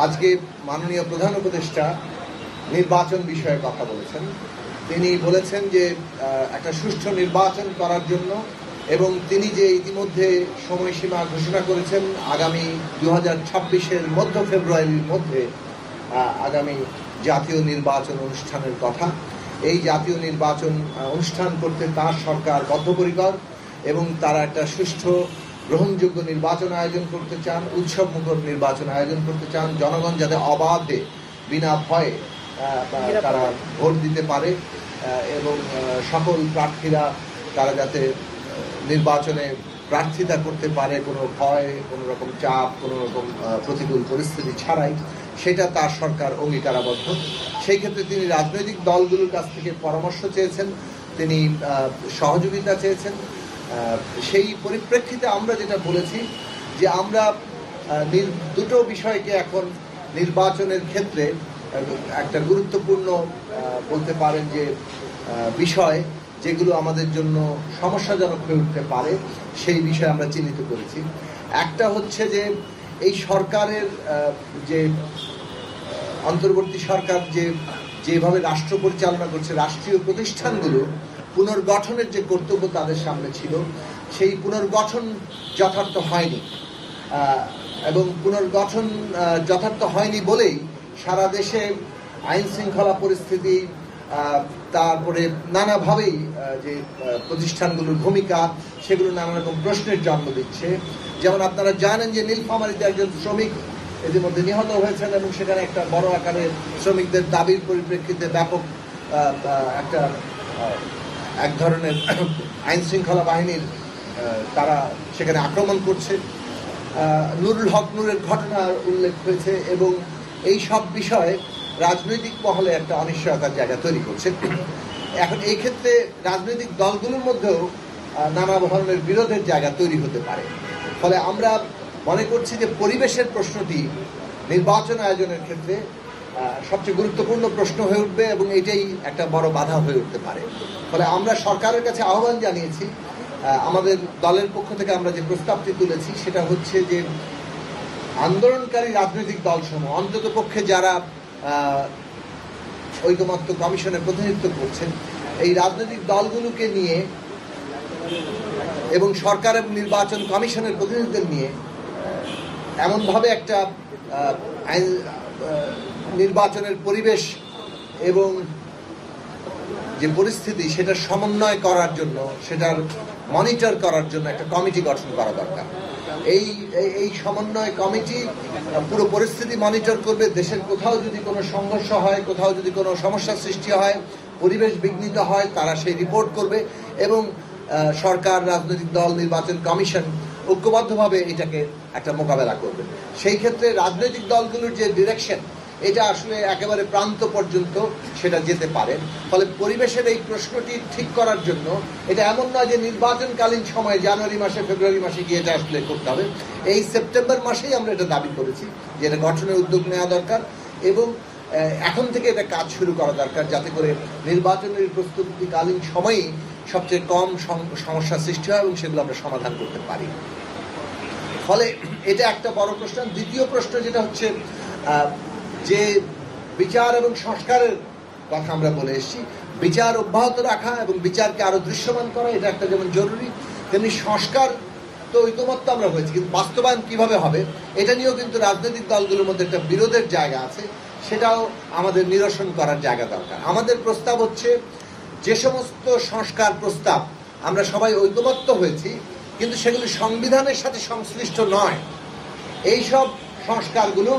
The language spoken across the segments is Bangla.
আজকে মাননীয় প্রধান উপদেষ্টা নির্বাচন বিষয়ে কথা বলেছেন। তিনি বলেছেন যে একটা সুষ্ঠু নির্বাচন করার জন্য এবং তিনি যে ইতিমধ্যে সময়সীমা ঘোষণা করেছেন আগামী 2026-এর মধ্য ফেব্রুয়ারির মধ্যে আগামী জাতীয় নির্বাচন অনুষ্ঠানের কথা। এই জাতীয় নির্বাচন অনুষ্ঠান করতে তার সরকার বদ্ধপরিকর এবং তারা একটা সুষ্ঠু গ্রহণযোগ্য নির্বাচন আয়োজন করতে চান, উৎসবমুখর নির্বাচন আয়োজন করতে চান। জনগণ যাতে অবাধে বিনা ভয়ে তারা ভোট দিতে পারে এবং সকল প্রার্থীরা তারা যাতে নির্বাচনে প্রার্থিতা করতে পারে কোনো ভয়, কোনো রকম চাপ, কোনো রকম প্রতিকূল পরিস্থিতি ছাড়াই, সেটা তার সরকার অঙ্গীকারাবদ্ধ। সেই ক্ষেত্রে তিনি রাজনৈতিক দলগুলোর কাছ থেকে পরামর্শ চেয়েছেন, তিনি সহযোগিতা চেয়েছেন। সেই পরিপ্রেক্ষিতে আমরা যেটা বলেছি যে আমরা দুটো বিষয়কে এখন নির্বাচনের ক্ষেত্রে একটা গুরুত্বপূর্ণ বলতে পারেন যে বিষয় যেগুলো আমাদের জন্য সমস্যাজনক হয়ে উঠতে পারে সেই বিষয়ে আমরা চিহ্নিত করেছি। একটা হচ্ছে যে এই সরকারের যে অন্তর্বর্তী সরকার যেভাবে রাষ্ট্র পরিচালনা করছে, রাষ্ট্রীয় প্রতিষ্ঠানগুলো পুনর্গঠনের যে কর্তব্য তাদের সামনে ছিল, সেই পুনর্গঠন যথার্থ হয়নি এবং পুনর্গঠন যথার্থ হয়নি বলেই সারা দেশে আইন শৃঙ্খলা পরিস্থিতি, তারপরে নানাভাবেই যে প্রতিষ্ঠানগুলোর ভূমিকা সেগুলো নানা রকম প্রশ্নের জন্ম দিচ্ছে। যেমন আপনারা জানেন যে নীলফামারীতে একজন শ্রমিক ইতিমধ্যে নিহত হয়েছেন এবং সেখানে একটা বড় আকারের শ্রমিকদের দাবির পরিপ্রেক্ষিতে ব্যাপক এক ধরনের আইন শৃঙ্খলা বাহিনীর তারা সেখানে আক্রমণ করছে। নুরুল হক নূরের ঘটনার উল্লেখ হয়েছে এবং এই সব বিষয়ে রাজনৈতিক মহলে একটা অনিশ্চয়তার জায়গা তৈরি করছে। এখন এই ক্ষেত্রে রাজনৈতিক দলগুলোর মধ্যেও নানা ধরনের বিরোধের জায়গা তৈরি হতে পারে। ফলে আমরা মনে করছি যে পরিবেশের প্রশ্নটি নির্বাচন আয়োজনের ক্ষেত্রে সবচেয়ে গুরুত্বপূর্ণ প্রশ্ন হয়ে উঠবে এবং এটাই একটা বড় বাধা হয়ে উঠতে পারে। ফলে আমরা সরকারের কাছে আহ্বান জানিয়েছি, আমাদের দলের পক্ষ থেকে আমরা যে প্রস্তাবটি তুলেছি সেটা হচ্ছে যে আন্দোলনকারী রাজনৈতিক দলসমূহ, অন্তত পক্ষে যারা ঐকমত্য কমিশনের প্রতিনিধিত্ব করছেন, এই রাজনৈতিক দলগুলোকে নিয়ে এবং সরকার এবং নির্বাচন কমিশনের প্রতিনিধিদের নিয়ে এমনভাবে একটা নির্বাচনের পরিবেশ এবং যে পরিস্থিতি সেটা সমন্বয় করার জন্য, সেটার মনিটর করার জন্য একটা কমিটি গঠন করা দরকার। এই সমন্বয় কমিটি পুরো পরিস্থিতি মনিটর করবে। দেশের কোথাও যদি কোনো সংঘর্ষ হয়, কোথাও যদি কোনো সমস্যার সৃষ্টি হয়, পরিবেশ বিঘ্নিত হয়, তারা সেই রিপোর্ট করবে এবং সরকার, রাজনৈতিক দল, নির্বাচন কমিশন ঐক্যবদ্ধভাবে এটাকে একটা মোকাবেলা করবে। সেই ক্ষেত্রে রাজনৈতিক দলগুলোর যে ডিরেকশন, এটা আসলে একেবারে প্রান্ত পর্যন্ত সেটা যেতে পারে। ফলে পরিবেশের এই প্রশ্নটি ঠিক করার জন্য এটা এমন নয় যে নির্বাচনকালীন সময় জানুয়ারি মাসে, ফেব্রুয়ারি মাসে গিয়ে এটা আসলে করতে হবে। এই সেপ্টেম্বর মাসেই আমরা এটা দাবি করেছি যে এটা গঠনের উদ্যোগ নেওয়া দরকার এবং এখন থেকে এটা কাজ শুরু করা দরকার, যাতে করে নির্বাচনের প্রস্তুতিকালীন সময়েই সবচেয়ে কম সমস্যার সৃষ্টি হয় এবং সেগুলো আমরা সমাধান করতে পারি। ফলে এটা একটা বড় প্রশ্ন। দ্বিতীয় প্রশ্ন যেটা হচ্ছে যে বিচার এবং সংস্কারের কথা আমরা বলে এসেছি, বিচার অব্যাহত রাখা এবং বিচারকে আরো দৃশ্যমান করা, এটা একটা যেমন জরুরি, তেমনি সংস্কার তো ঐকমত্য আমরা হয়েছি, কিন্তু বাস্তবায়ন কিভাবে হবে এটা নিয়েও কিন্তু রাজনৈতিক দলগুলোর মধ্যে একটা বিরোধের জায়গা আছে, সেটাও আমাদের নিরসন করার জায়গা দরকার। আমাদের প্রস্তাব হচ্ছে যে সমস্ত সংস্কার প্রস্তাব আমরা সবাই ঐকমত্য হয়েছি কিন্তু সেগুলি সংবিধানের সাথে সংশ্লিষ্ট নয়, এই সব সংস্কারগুলো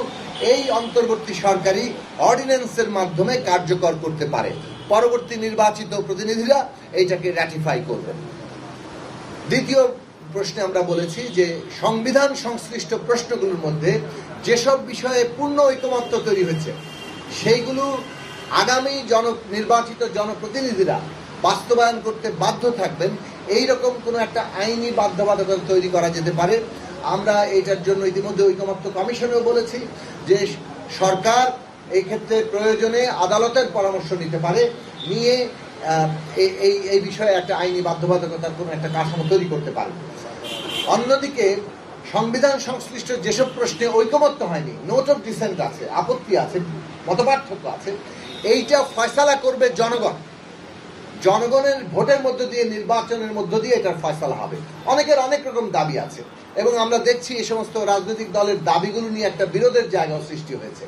এই অন্তর্বর্তী সরকারি অর্ডিন্যান্সের মাধ্যমে কার্যকর করতে পারে। পরবর্তী নির্বাচিত প্রতিনিধিরা এইটাকে র্যাটিফাই করবেন। দ্বিতীয় প্রশ্নে আমরা বলেছি যে সংবিধান সংশ্লিষ্ট প্রশ্নগুলোর মধ্যে যেসব বিষয়ে পূর্ণ ঐকমত্য তৈরি হয়েছে সেইগুলো আগামী নির্বাচিত জনপ্রতিনিধিরা বাস্তবায়ন করতে বাধ্য থাকবেন। এই রকম কোনো একটা আইনি বাধ্যবাধকতা তৈরি করা যেতে পারে। আমরা এটার জন্য ইতিমধ্যে ঐকমত্য কমিশনেও বলেছি যে সরকার এই ক্ষেত্রে প্রয়োজনে আদালতের পরামর্শ নিতে পারে, নিয়ে এই বিষয়ে একটা আইনি বাধ্যবাধকতার কোনো একটা কাঠামো তৈরি করতে পারে। অন্যদিকে সংবিধান সংশ্লিষ্ট যেসব প্রশ্নে ঐকমত্য হয়নি, নোট অফ ডিসেন্ট আছে, আপত্তি আছে, মতপার্থক্য আছে, এইটা ফয়সালা করবে জনগণ। জনগণের ভোটের মধ্য দিয়ে, নির্বাচনের মধ্য দিয়ে এটার ফয়সালা হবে। অনেকের অনেক রকম দাবি আছে এবং আমরা দেখছি এই সমস্ত রাজনৈতিক দলের দাবিগুলো নিয়ে একটা বিরোধের জায়গা সৃষ্টি হয়েছে।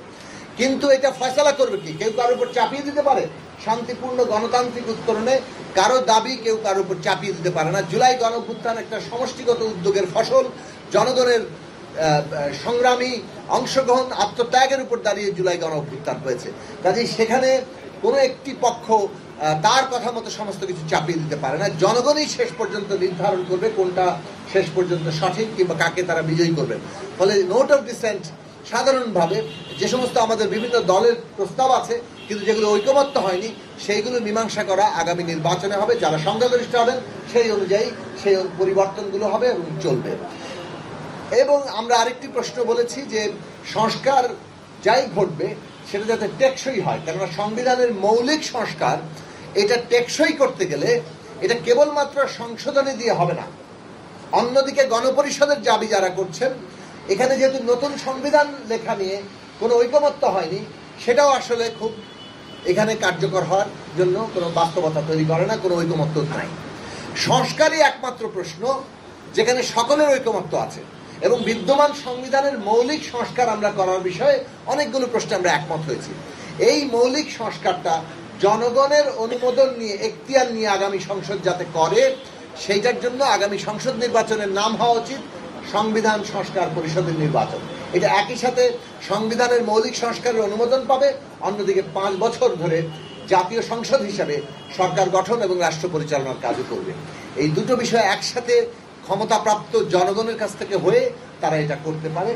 কিন্তু এটা ফয়সালা করবে কি? কেউ কারোর উপর চাপিয়ে দিতে পারে? শান্তিপূর্ণ গণতান্ত্রিক উত্তরণে কারো দাবি কেউ কারোর উপর চাপিয়ে দিতে পারে না। জুলাই গণঅভ্যুত্থান একটা সমষ্টিগত উদ্যোগের ফসল, জনগণের সংগ্রামী অংশগ্রহণ, আত্মত্যাগের উপর দাঁড়িয়ে জুলাই গণঅভ্যুত্থান হয়েছে। কাজেই সেখানে কোনো একটি পক্ষ তার কথা মতো সমস্ত কিছু চাপিয়ে দিতে পারে না। জনগণই শেষ পর্যন্ত নির্ধারণ করবে কোনটা শেষ পর্যন্ত সঠিক কিংবা কাকে তারা বিজয়ী করবে। ফলে নোট অফ ডিসেন্ট সাধারণভাবে যে সমস্ত আমাদের বিভিন্ন দলের প্রস্তাব আছে কিন্তু যেগুলো ঐকমত্য হয়নি, সেইগুলো মীমাংসা করা আগামী নির্বাচনে হবে। যারা সংখ্যাগরিষ্ঠ হবেন সেই অনুযায়ী সেই পরিবর্তনগুলো হবে এবং চলবে। এবং আমরা আরেকটি প্রশ্ন বলেছি যে সংস্কার যাই ঘটবে সেটা যাতে টেকসই হয়, কেননা সংবিধানের মৌলিক সংস্কার এটা টেকসই করতে গেলে এটা কেবলমাত্র সংশোধনী দিয়ে হবে না। অন্যদিকে গণপরিষদের দাবি যারা করছেন, এখানে যেহেতু নতুন সংবিধান লেখা নিয়ে কোনো ঐকমত্য হয়নি, সেটাও আসলে খুব এখানে কার্যকর হওয়ার জন্য কোনো বাস্তবতা তৈরি করে না, কোনো ঐকমত্য নাই। সংস্কারই একমাত্র প্রশ্ন যেখানে সকলের ঐকমত্য আছে এবং বিদ্যমান সংবিধানের মৌলিক সংস্কার আমরা করার বিষয়ে অনেকগুলো প্রশ্নে আমরা একমত হয়েছি। এই মৌলিক সংস্কারটা জনগণের অনুমোদন নিয়ে, এখতিয়ার নিয়ে আগামী সংসদ যাতে করে, সেইটার জন্য আগামী সংসদ নির্বাচনের নাম হওয়া উচিত সংবিধান সংস্কার পরিষদের নির্বাচন। এটা একই সাথে সংবিধানের মৌলিক সংস্কারের অনুমোদন পাবে, অন্যদিকে 5 বছর ধরে জাতীয় সংসদ হিসাবে সরকার গঠন এবং রাষ্ট্র পরিচালনার কাজও করবে। এই দুটো বিষয় একসাথে ক্ষমতাপ্রাপ্ত জনগণের কাছ থেকে হয়ে তারা এটা করতে পারে।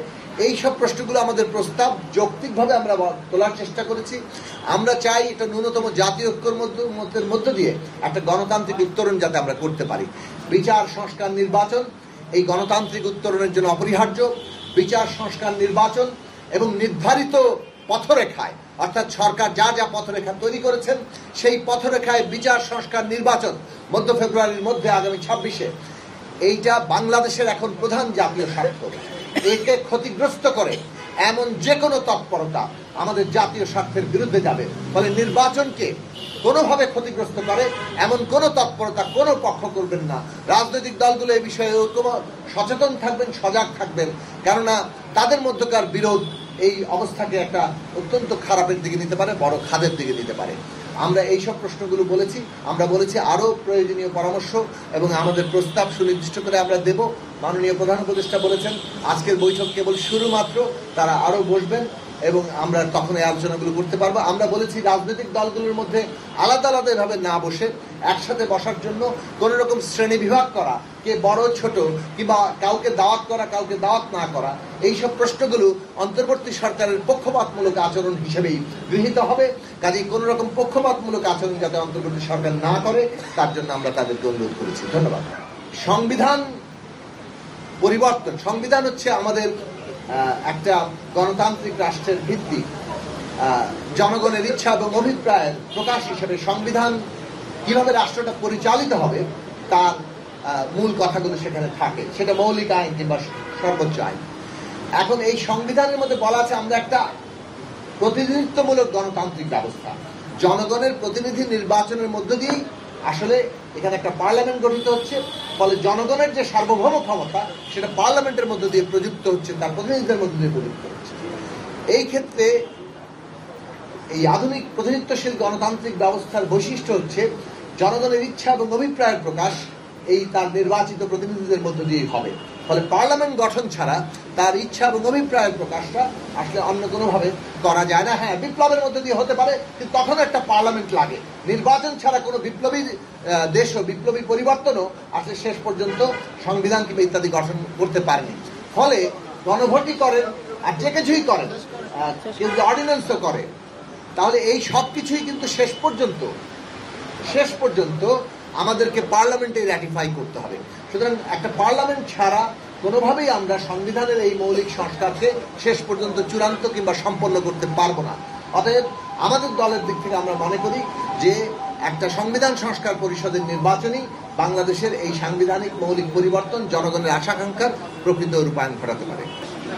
এই সব প্রশ্নগুলো আমাদের প্রস্তাব যৌক্তিকভাবে আমরা তোলার চেষ্টা করেছি। আমরা চাই এটা ন্যূনতম জাতীয় ঐক্যের মধ্য দিয়ে একটা গণতান্ত্রিক উত্তরণ যাতে আমরা করতে পারি। বিচার সংস্কার নির্বাচন এই গণতান্ত্রিক উত্তরণের জন্য অপরিহার্য। বিচার সংস্কার নির্বাচন এবং নির্ধারিত পথরেখায়, অর্থাৎ সরকার যা যা পথরেখা তৈরি করেছেন সেই পথরেখায় বিচার সংস্কার নির্বাচন মধ্য ফেব্রুয়ারির মধ্যে আগামী 26-এ, এইটা বাংলাদেশের এখন প্রধান জাতীয় স্বার্থ। একে ক্ষতিগ্রস্ত করে এমন যে কোনো তৎপরতা আমাদের জাতীয় স্বার্থের বিরুদ্ধে যাবে। ফলে নির্বাচনকে কোনোভাবে ক্ষতিগ্রস্ত করে এমন কোনো তৎপরতা কোনো পক্ষ করবেন না। রাজনৈতিক দলগুলো এই বিষয়ে সচেতন থাকবেন, সজাগ থাকবেন, কেননা তাদের মধ্যকার বিরোধ এই অবস্থাকে একটা অত্যন্ত খারাপের দিকে নিতে পারে, বড় খাদের দিকে নিতে পারে। আমরা এইসব প্রশ্নগুলো বলেছি। আমরা বলেছি আরও প্রয়োজনীয় পরামর্শ এবং আমাদের প্রস্তাব সুনির্দিষ্ট করে আমরা দেব। মাননীয় প্রধান উপদেষ্টা বলেছেন আজকের বৈঠক কেবল শুরু মাত্র, তারা আরও বসবেন এবং আমরা তখন এই আলোচনাগুলো করতে পারবো। আমরা বলেছি রাজনৈতিক দলগুলোর মধ্যে আলাদা আলাদা এভাবে না বসে একসাথে বসার জন্য কোনো রকম শ্রেণী বিভাগ করা, কে বড় ছোট কিংবা কাউকে দাওয়াত করা কাউকে দাওয়াত না করা, এইসব প্রশ্নগুলো অন্তর্বর্তী সরকারের পক্ষপাতমূলক আচরণ হিসেবেই গৃহীত হবে। কাজেই কোনো রকম পক্ষপাতমূলক আচরণ যাতে অন্তর্বর্তী সরকার না করে তার জন্য আমরা তাদেরকে অনুরোধ করেছি। ধন্যবাদ। সংবিধান পরিবর্তন, সংবিধান হচ্ছে আমাদের একটা গণতান্ত্রিক রাষ্ট্রের ভিত্তি। জনগণের ইচ্ছা এবং অভিপ্রায়ের প্রকাশ হিসেবে সংবিধান কিভাবে রাষ্ট্রটা পরিচালিত হবে তার মূল কথাগুলো সেখানে থাকে, সেটা মৌলিক আইন কিংবা সর্বোচ্চ আইন। এখন এই সংবিধানের মধ্যে বলা আছে আমরা একটা প্রতিনিধিত্বমূলক গণতান্ত্রিক ব্যবস্থা, জনগণের প্রতিনিধি নির্বাচনের মধ্য দিয়েই আসলে এখানে একটা পার্লামেন্ট গঠিত হচ্ছে। ফলে জনগণের যে সার্বভৌম ক্ষমতা সেটা পার্লামেন্টের মধ্য দিয়ে প্রযুক্ত হচ্ছে, তার প্রতিনিধিদের মধ্য দিয়ে প্রযুক্ত হচ্ছে। এই ক্ষেত্রে এই আধুনিক প্রতিনিধিত্বশীল গণতান্ত্রিক ব্যবস্থার বৈশিষ্ট্য হচ্ছে জনগণের ইচ্ছা এবং অভিপ্রায়ের প্রকাশ এই তার নির্বাচিত প্রতিনিধিদের মধ্য দিয়েই হবে। ফলে পার্লামেন্ট গঠন ছাড়া তার ইচ্ছা এবং অভিপ্রায়ের প্রকাশটা আসলে অন্য কোনোভাবে করা যায় না। হ্যাঁ, বিপ্লবের মধ্যে দিয়ে হতে পারে, কিন্তু তখন একটা পার্লামেন্ট লাগে। নির্বাচন ছাড়া কোনো বিপ্লবী দেশও, বিপ্লবী পরিবর্তনও আসলে শেষ পর্যন্ত সংবিধান কিংবা ইত্যাদি গঠন করতে পারেনি। ফলে গণভোটই করেন আর যে কিছুই করেন, কিন্তু অর্ডিন্যান্সও করে, তাহলে এই সব কিছুই কিন্তু শেষ পর্যন্ত আমাদেরকে পার্লামেন্টে র্যাটিফাই করতে হবে। সুতরাং একটা পার্লামেন্ট ছাড়া কোনোভাবেই আমরা সংবিধানের এই মৌলিক সংস্কারকে শেষ পর্যন্ত চূড়ান্ত কিংবা সম্পন্ন করতে পারবো না। অতএব আমাদের দলের দিক থেকে আমরা মনে করি যে একটা সংবিধান সংস্কার পরিষদের নির্বাচনই বাংলাদেশের এই সাংবিধানিক মৌলিক পরিবর্তন জনগণের আশাকাঙ্ক্ষার প্রকৃত রূপায়ণ ঘটাতে পারে।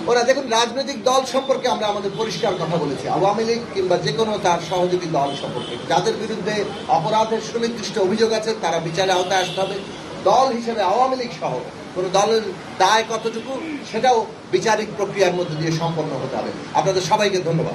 ওরা দেখুন, রাজনৈতিক দল সম্পর্কে আমরা আমাদের পরিষ্কার কথা বলেছি, আওয়ামী লীগ কিংবা যে কোনো তার সহযোগী দল সম্পর্কে যাদের বিরুদ্ধে অপরাধের সুনির্দিষ্ট অভিযোগ আছে তারা বিচারে আওতায় আসতে হবে। দল হিসেবে আওয়ামী লীগ সহ কোনো দলের দায় কতটুকু সেটাও বিচারিক প্রক্রিয়ার মধ্যে দিয়ে সম্পন্ন হতে হবে। আপনাদের সবাইকে ধন্যবাদ।